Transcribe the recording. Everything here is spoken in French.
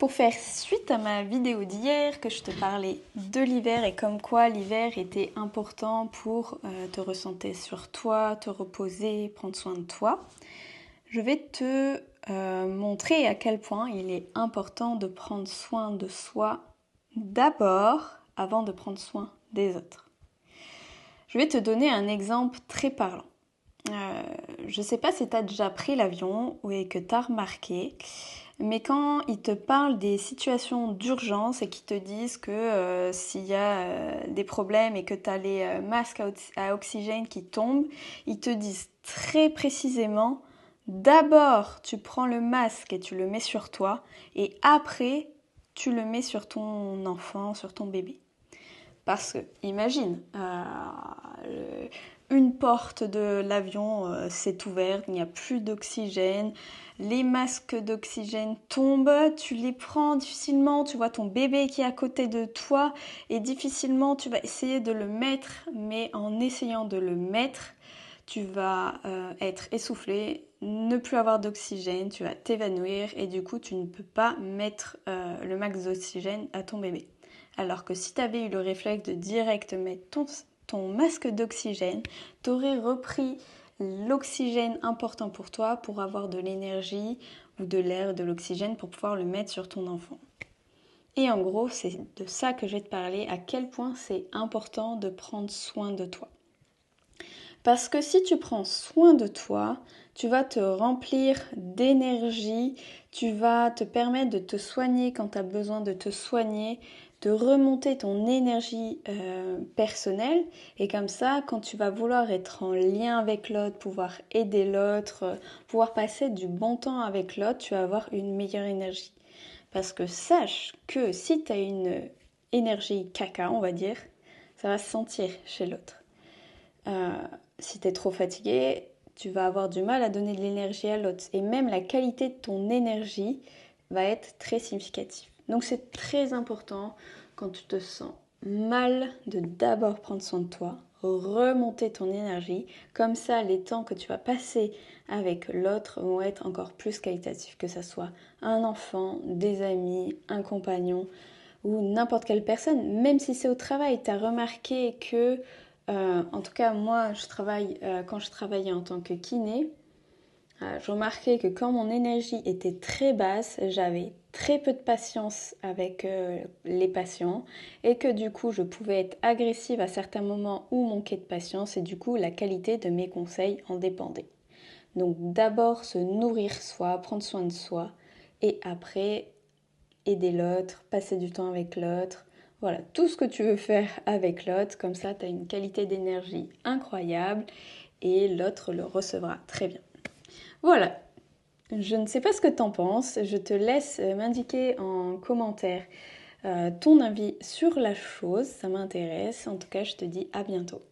Pour faire suite à ma vidéo d'hier, que je te parlais de l'hiver et comme quoi l'hiver était important pour te recentrer sur toi, te reposer, prendre soin de toi, je vais te montrer à quel point il est important de prendre soin de soi d'abord avant de prendre soin des autres. Je vais te donner un exemple très parlant. Je ne sais pas si tu as déjà pris l'avion ou que tu as remarqué, mais quand ils te parlent des situations d'urgence et qu'ils te disent que s'il y a des problèmes et que tu as les masques à oxygène qui tombent, ils te disent très précisément, d'abord tu prends le masque et tu le mets sur toi et après tu le mets sur ton enfant, sur ton bébé. Parce que, imagine, une porte de l'avion s'est ouverte, il n'y a plus d'oxygène, les masques d'oxygène tombent, tu les prends difficilement, tu vois ton bébé qui est à côté de toi et difficilement tu vas essayer de le mettre, mais en essayant de le mettre, tu vas être essoufflé, ne plus avoir d'oxygène, tu vas t'évanouir et du coup tu ne peux pas mettre le max d'oxygène à ton bébé. Alors que si tu avais eu le réflexe de direct mettre ton masque d'oxygène, tu aurais repris l'oxygène important pour toi pour avoir de l'énergie ou de l'air, de l'oxygène pour pouvoir le mettre sur ton enfant. Et en gros, c'est de ça que je vais te parler, à quel point c'est important de prendre soin de toi. Parce que si tu prends soin de toi, tu vas te remplir d'énergie, tu vas te permettre de te soigner quand tu as besoin de te soigner, de remonter ton énergie personnelle et comme ça, quand tu vas vouloir être en lien avec l'autre, pouvoir aider l'autre, pouvoir passer du bon temps avec l'autre, tu vas avoir une meilleure énergie. Parce que sache que si tu as une énergie caca, on va dire, ça va se sentir chez l'autre. Si tu es trop fatigué, tu vas avoir du mal à donner de l'énergie à l'autre. Et même la qualité de ton énergie va être très significative. Donc c'est très important quand tu te sens mal de d'abord prendre soin de toi, remonter ton énergie. Comme ça, les temps que tu vas passer avec l'autre vont être encore plus qualitatifs, que ce soit un enfant, des amis, un compagnon ou n'importe quelle personne. Même si c'est au travail, tu as remarqué que en tout cas, moi, quand je travaillais en tant que kiné, je remarquais que quand mon énergie était très basse, j'avais très peu de patience avec les patients et que du coup, je pouvais être agressive à certains moments ou manquer de patience et du coup, la qualité de mes conseils en dépendait. Donc d'abord, se nourrir soi, prendre soin de soi et après, aider l'autre, passer du temps avec l'autre. Voilà, tout ce que tu veux faire avec l'autre, comme ça tu as une qualité d'énergie incroyable et l'autre le recevra très bien. Voilà, je ne sais pas ce que tu en penses, je te laisse m'indiquer en commentaire ton avis sur la chose, ça m'intéresse. En tout cas, je te dis à bientôt.